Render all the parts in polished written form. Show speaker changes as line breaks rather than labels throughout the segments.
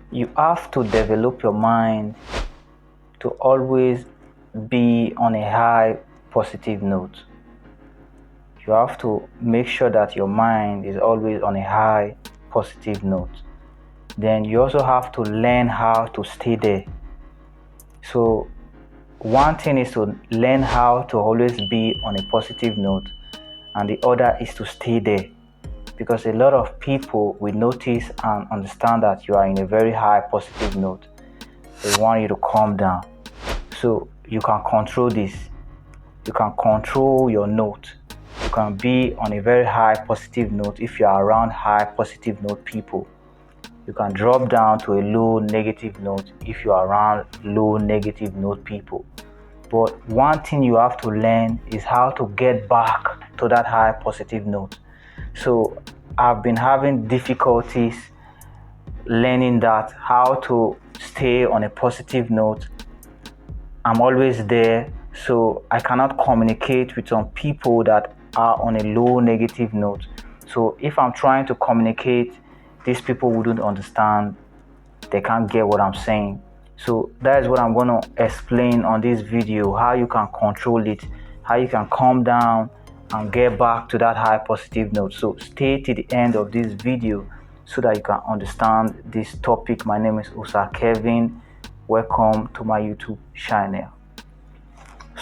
You have to develop your mind to always be on a high positive note. You have to make sure that your mind is always on a high positive note. Then you also have to learn how to stay there. So one thing is to learn how to always be on a positive note, and the other is to stay there. Because a lot of people will notice and understand that you are in a very high positive note. They want you to calm down. So you can control this. You can control your note. You can be on a very high positive note if you are around high positive note people. You can drop down to a low negative note if you are around low negative note people. But one thing you have to learn is how to get back to that high positive note. So I've been having difficulties learning that, how to stay on a positive note. I'm always there, so I cannot communicate with some people that are on a low negative note. So if I'm trying to communicate, these people wouldn't understand. They can't get what I'm saying. So that is what I'm going to explain on this video, how you can control it, how you can calm down and get back to that high positive note. So stay till the end of this video so that you can understand this topic. My name is Usa Kevin. Welcome to my YouTube channel.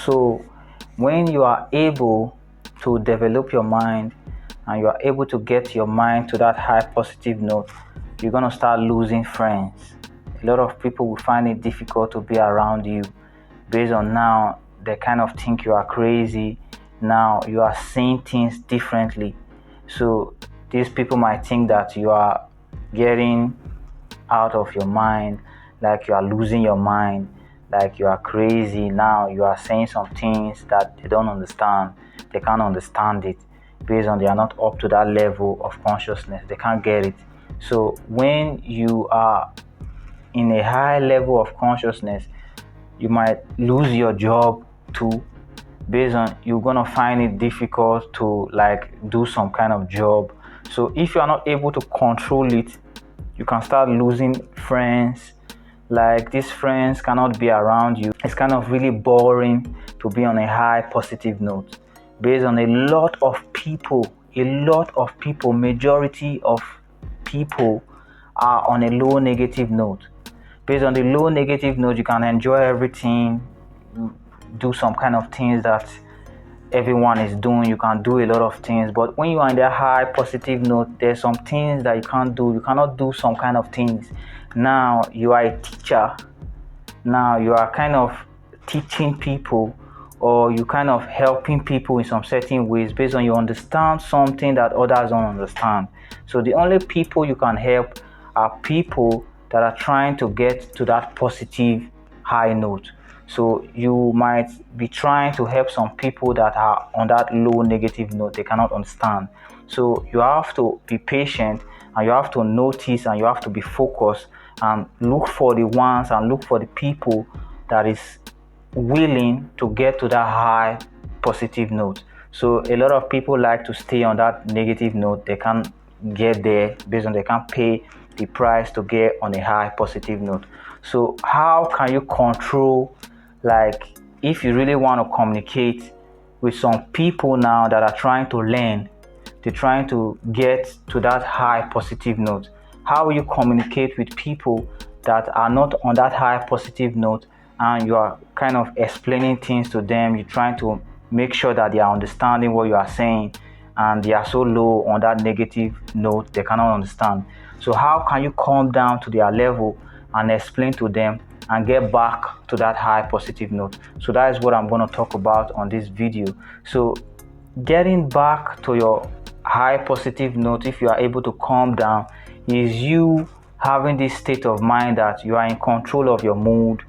So when you are able to develop your mind and you are able to get your mind to that high positive note, you're going to start losing friends. A lot of people will find it difficult to be around you based on now they kind of think you are crazy. Now you are seeing things differently. So these people might think that you are getting out of your mind, like you are losing your mind, like you are crazy. Now you are saying some things that they don't understand. They can't understand it based on they are not up to that level of consciousness. They can't get it. So when you are in a high level of consciousness, you might lose your job too, based on you're gonna find it difficult to like do some kind of job. So if you are not able to control it, you can start losing friends. Like these friends cannot be around you. It's kind of really boring to be on a high positive note based on a lot of people, majority of people are on a low negative note. Based on the low negative note, you can enjoy everything, do some kind of things that everyone is doing. You can do a lot of things, but when you are in the high positive note, there's some things that you can't do. You cannot do some kind of things. Now you are a teacher. Now you are kind of teaching people, or you kind of helping people in some certain ways based on you understand something that others don't understand. So the only people you can help are people that are trying to get to that positive high note. So you might be trying to help some people that are on that low negative note. They cannot understand. So you have to be patient, and you have to notice, and you have to be focused and look for the ones and look for the people that is willing to get to that high positive note. So a lot of people like to stay on that negative note. They can't get there based on they can't pay the price to get on a high positive note. So how can you control, like if you really want to communicate with some people now that are trying to learn, they're trying to get to that high positive note, how will you communicate with people that are not on that high positive note, and you are kind of explaining things to them, you're trying to make sure that they are understanding what you are saying, and they are so low on that negative note they cannot understand? So how can you calm down to their level and explain to them and get back to that high positive note? So that is what I'm going to talk about on this video. So getting back to your high positive note, if you are able to calm down, is you having this state of mind that you are in control of your mood,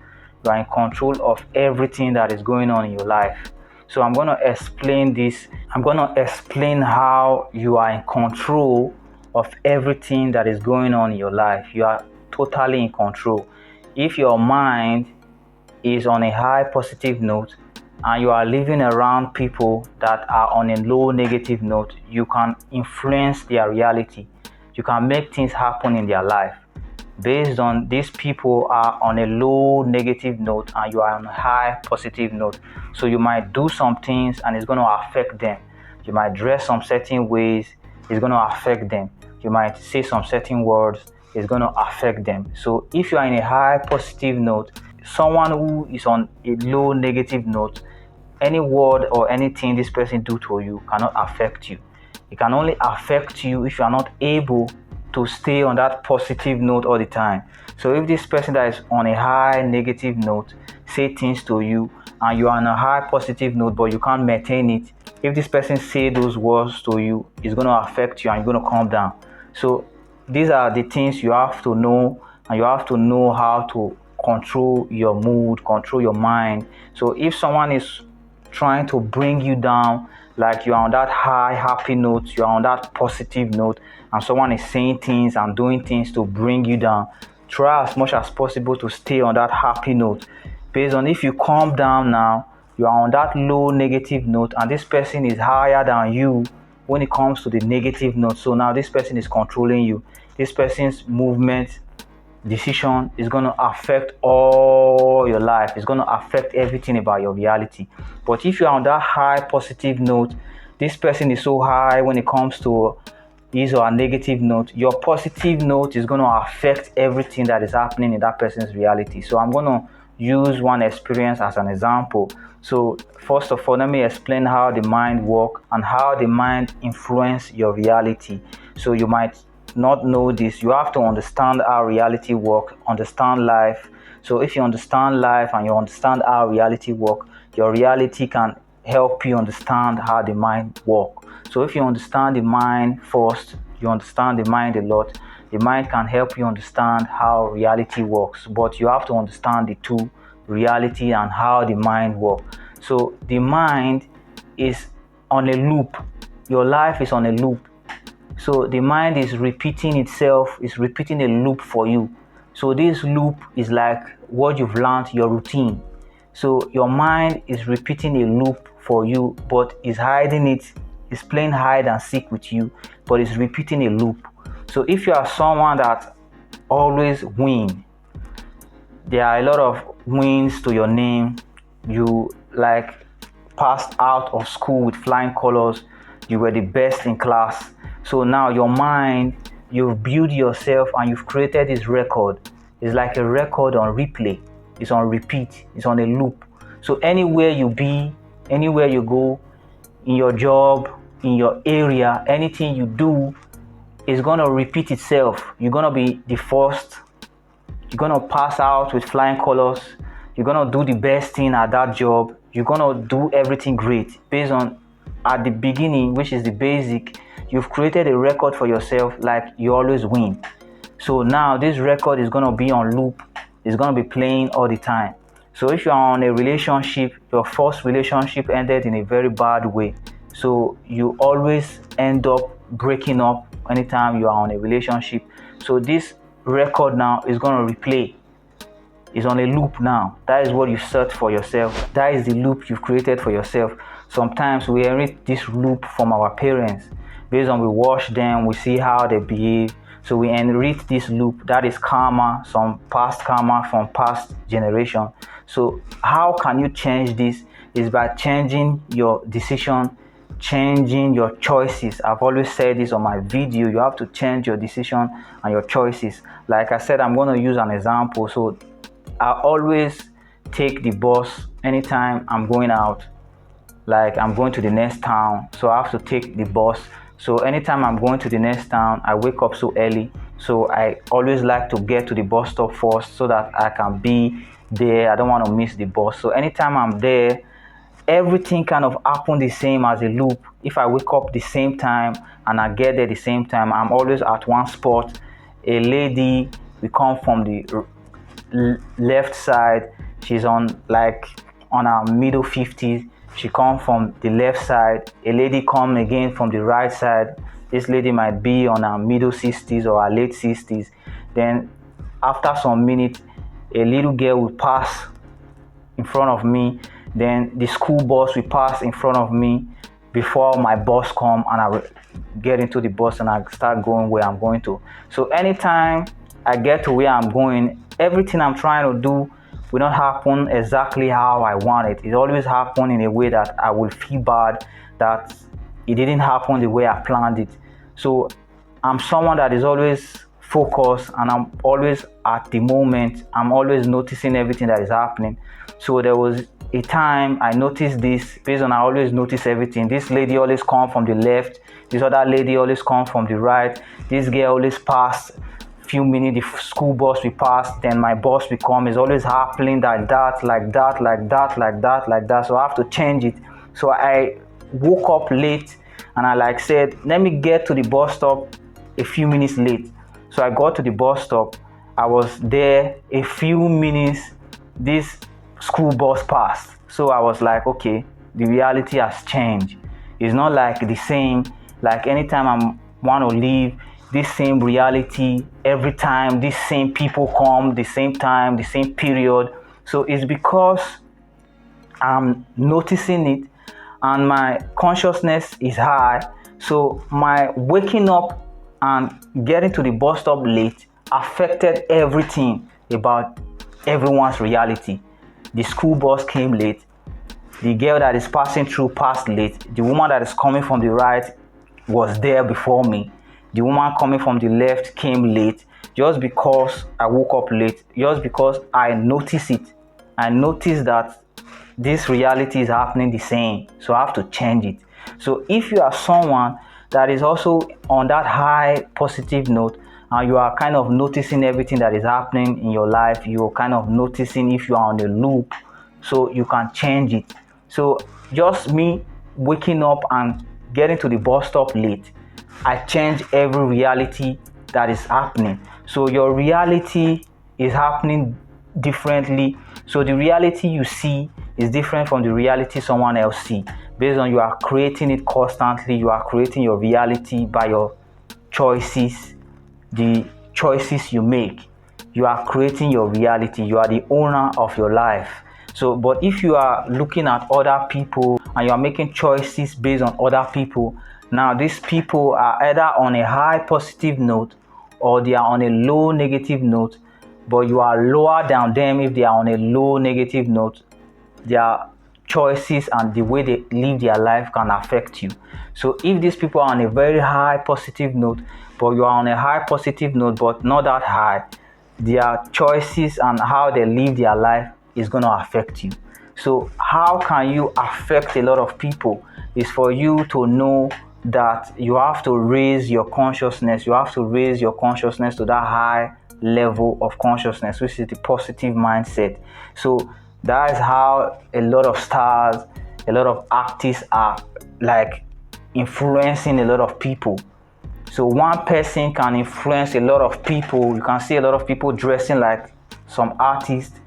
you are in control of everything that is going on in your life. So I'm going to explain this. I'm going to explain how you are in control of everything that is going on in your life. You are totally in control. If your mind is on a high positive note and you are living around people that are on a low negative note, you can influence their reality. You can make things happen in their life. based on these people are on a low negative note and you are on a high positive note. So you might do some things and it's going to affect them. You might dress some certain ways, it's going to affect them. You might say some certain words, it's going to affect them. So if you are in a high positive note, someone who is on a low negative note, any word or anything this person do to you cannot affect you. It can only affect you if you are not able to stay on that positive note all the time. So if this person that is on a high negative note say things to you and you are on a high positive note but you can't maintain it, if this person say those words to you, it's going to affect you and you're going to calm down. So these are the things you have to know, and you have to know how to control your mood, control your mind. So if someone is trying to bring you down, like you're on that high happy note, you're on that positive note, and someone is saying things and doing things to bring you down, try as much as possible to stay on that happy note. Based on if you calm down now, you are on that low negative note and this person is higher than you when it comes to the negative note. So now this person is controlling you. This person's movement, decision is going to affect all your life. It's going to affect everything about your reality. But if you're on that high positive note, this person is so high when it comes to his or a negative note, your positive note is going to affect everything that is happening in that person's reality. So I'm going to use one experience as an example. So first of all, let me explain how the mind works and how the mind influences your reality. So you might not know this. You have to understand how reality works, understand life. So if you understand life and you understand how reality works, your reality can help you understand how the mind works. So if you understand the mind first, you understand the mind a lot, the mind can help you understand how reality works. But you have to understand the two, reality and how the mind works. So the mind is on a loop. Your life is on a loop. So the mind is repeating itself, is repeating a loop for you. So this loop is like what you've learned, your routine. So your mind is repeating a loop for you, but is hiding it, is playing hide and seek with you, but is repeating a loop. So if you are someone that always win, there are a lot of wins to your name. You like passed out of school with flying colors. You were the best in class. So now your mind, you've built yourself and you've created this record. It's like a record on replay. It's on repeat. It's on a loop. So anywhere you be, anywhere you go, in your job, in your area, anything you do is going to repeat itself. You're going to be the first. You're going to pass out with flying colors. You're going to do the best thing at that job. You're going to do everything great based on at the beginning, which is the basic. You've created a record for yourself like you always win. So now this record is going to be on loop. It's going to be playing all the time. So if you're on a relationship, your first relationship ended in a very bad way. So you always end up breaking up anytime you are on a relationship. So this record now is going to replay. It's on a loop now. That is what you set for yourself. That is the loop you've created for yourself. Sometimes we inherit this loop from our parents. Based on we watch them, we see how they behave. So we inherit this loop. That is karma, some past karma from past generation. So how can you change this? Is by changing your decision, changing your choices. I've always said this on my video. You have to change your decision and your choices. Like I said, I'm going to use an example. So I always take the bus anytime I'm going out. Like I'm going to the next town, so I have to take the bus. So anytime I'm going to the next town, I wake up so early. So I always like to get to the bus stop first so that I can be there. I don't want to miss the bus. So anytime I'm there, everything kind of happen the same as a loop. If I wake up the same time and I get there the same time, I'm always at one spot. A lady will come from the left side. She's on her middle 50s. She come from the left side. A lady come again from the right side. This lady might be on her middle 60s or her late 60s. Then after some minutes, a little girl will pass in front of me. Then the school bus will pass in front of me before my bus come, and I will get into the bus and I start going where I'm going to. So anytime I get to where I'm going, everything I'm trying to do will not happen exactly how I want it. It always happen in a way that I will feel bad that it didn't happen the way I planned it. So I'm someone that is always focused, and I'm always at the moment. I'm always noticing everything that is happening. So there was a time I noticed this. Based on I always notice everything. This lady always come from the left. This other lady always come from the right. This girl always pass. Few minutes, the school bus will pass. Then my boss will come. It's always happening like that, like that, like that, like that, like that. So I have to change it. So I woke up late, and I said, let me get to the bus stop a few minutes late. So I got to the bus stop. I was there a few minutes. This school bus passed. So I was like, okay, the reality has changed. It's not like the same. Like anytime I want to leave, this same reality every time, these same people come, the same time, the same period. So it's because I'm noticing it, and my consciousness is high. So my waking up and getting to the bus stop late affected everything about everyone's reality. The school bus came late. The girl that is passing through passed late. The woman that is coming from the right was there before me. The woman coming from the left came late, just because I woke up late, just because I noticed it. I noticed that this reality is happening the same, so I have to change it. So if you are someone that is also on that high positive note, and you are kind of noticing everything that is happening in your life, you're kind of noticing if you are on a loop, so you can change it. So just me waking up and getting to the bus stop late, I change every reality that is happening. So your reality is happening differently. So the reality you see is different from the reality someone else see. Based on you are creating it constantly, you are creating your reality by your choices, the choices you make. You are creating your reality. You are the owner of your life. So, but if you are looking at other people and you are making choices based on other people, now these people are either on a high positive note or they are on a low negative note, but you are lower than them if they are on a low negative note. Their choices and the way they live their life can affect you. So if these people are on a very high positive note, but you are on a high positive note but not that high, their choices and how they live their life is going to affect you. So how can you affect a lot of people? Is for you to know that you have to raise your consciousness. You have to raise your consciousness to that high level of consciousness, which is the positive mindset. So that is how a lot of stars, a lot of artists are like influencing a lot of people. So one person can influence a lot of people. You can see a lot of people dressing like some artists,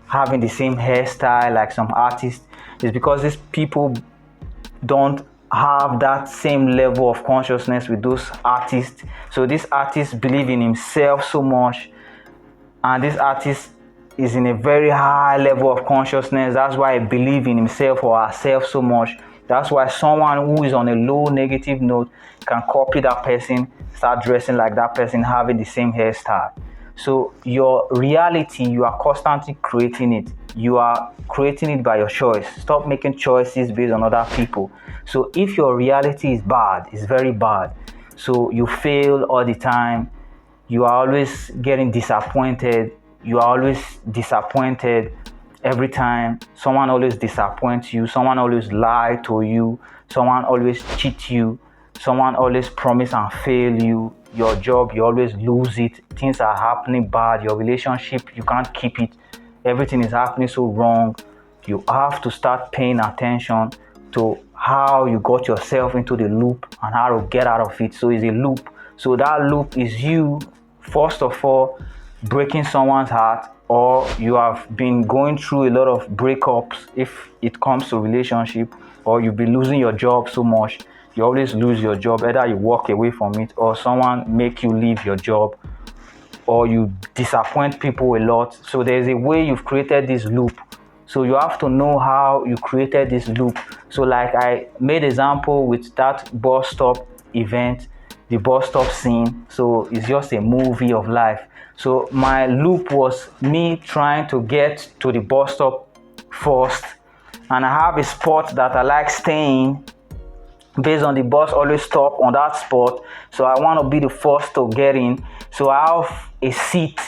having the same hairstyle like some artists. It's because these people don't have that same level of consciousness with those artists. So this artist believes in himself so much, and this artist is in a very high level of consciousness. That's why I believe in himself or herself so much. That's why someone who is on a low negative note can copy that person, start dressing like that person, having the same hairstyle. So your reality, you are constantly creating it. You are creating it by your choice. Stop making choices based on other people. So if your reality is bad, it's very bad, so you fail all the time, you are always getting disappointed, you are always disappointed every time, someone always disappoints you, someone always lie to you, someone always cheat you, someone always promise and fail you, your job, you always lose it, things are happening bad, your relationship, you can't keep it, everything is happening so wrong. You have to start paying attention to how you got yourself into the loop and how to get out of it. So it's a loop. So that loop is you, first of all, breaking someone's heart, or you have been going through a lot of breakups if it comes to relationship, or you've been losing your job so much. You always lose your job. Either you walk away from it or someone make you leave your job, or you disappoint people a lot. So there's a way you've created this loop. So you have to know how you created this loop. So like I made example with that bus stop event, the bus stop scene. So it's just a movie of life. So my loop was me trying to get to the bus stop first, and I have a spot that I like staying based on the bus always stop on that spot. So I want to be the first to get in. So I have a seat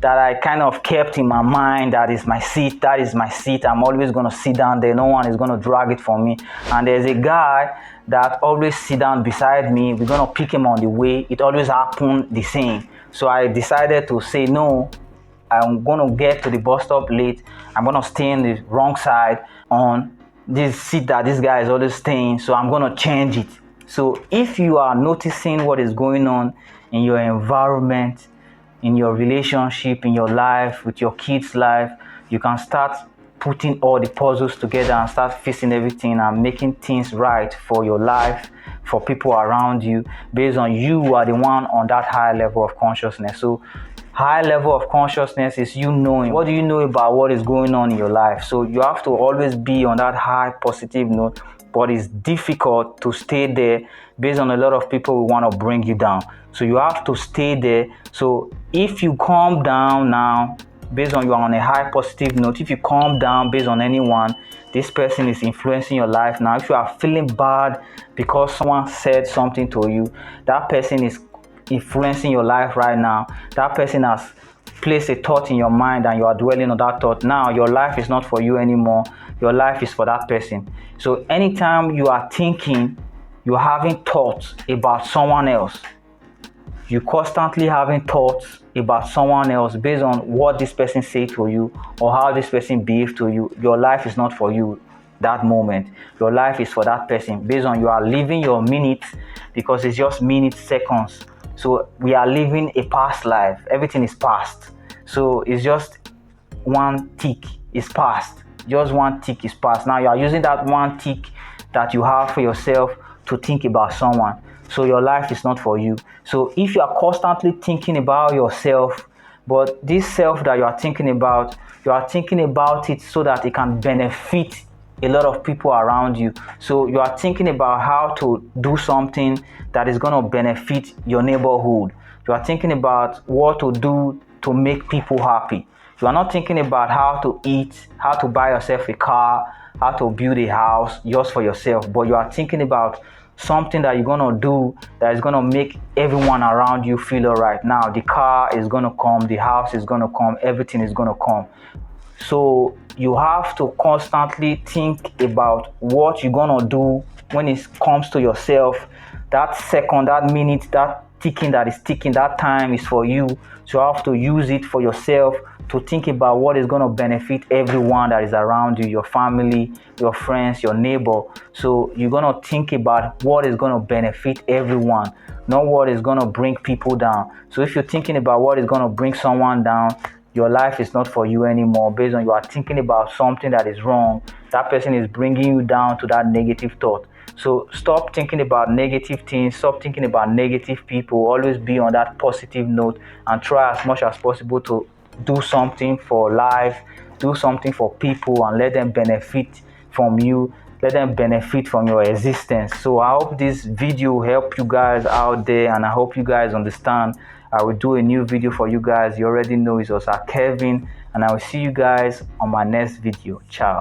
that I kind of kept in my mind. That is my seat. That is my seat. I'm always going to sit down there. No one is going to drag it for me. And there's a guy that always sit down beside me. We're going to pick him on the way. It always happens the same. So I decided to say, no, I'm going to get to the bus stop late. I'm going to stay in the wrong side on this seat that this guy is always staying. So I'm going to change it. So if you are noticing what is going on in your environment, in your relationship, in your life, with your kids' life, you can start putting all the puzzles together and start fixing everything and making things right for your life, for people around you, based on you are the one on that high level of consciousness. So high level of consciousness is you knowing what do you know about what is going on in your life. So you have to always be on that high positive note, but it's difficult to stay there based on a lot of people who want to bring you down. So you have to stay there. So if you calm down now, based on you are on a high positive note, if you calm down based on anyone, this person is influencing your life now. If you are feeling bad because someone said something to you, that person is influencing your life right now. That person has placed a thought in your mind and you are dwelling on that thought. Now your life is not for you anymore. Your life is for that person. So anytime you are thinking, you're having thoughts about someone else, you constantly having thoughts about someone else based on what this person said to you or how this person behaved to you, your life is not for you that moment. Your life is for that person based on you are living your minutes, because it's just minutes, seconds. So we are living a past life. Everything is past. So it's just one tick is past. Just one tick is past. Now you are using that one tick that you have for yourself to think about someone. So your life is not for you. So if you are constantly thinking about yourself, but this self that you are thinking about it so that it can benefit a lot of people around you. So you are thinking about how to do something that is going to benefit your neighborhood. You are thinking about what to do to make people happy. You are not thinking about how to eat, how to buy yourself a car, how to build a house just for yourself, but you are thinking about something that you're going to do that is going to make everyone around you feel all right. Now the car is going to come, the house is going to come, everything is going to come. So you have to constantly think about what you're going to do when it comes to yourself. That second, that minute, that ticking that is ticking, that time is for you. So you have to use it for yourself to think about what is going to benefit everyone that is around you, your family, your friends, your neighbor. So you're going to think about what is going to benefit everyone, not what is going to bring people down. So if you're thinking about what is going to bring someone down, your life is not for you anymore based on you are thinking about something that is wrong. That person is bringing you down to that negative thought. So stop thinking about negative things. Stop thinking about negative people. Always be on that positive note and try as much as possible to do something for life, do something for people, and let them benefit from you. Let them benefit from your existence. So I hope this video help you guys out there, and I hope you guys understand. I will do a new video for you guys. You already know it's also Kevin, and I will see you guys on my next video. Ciao.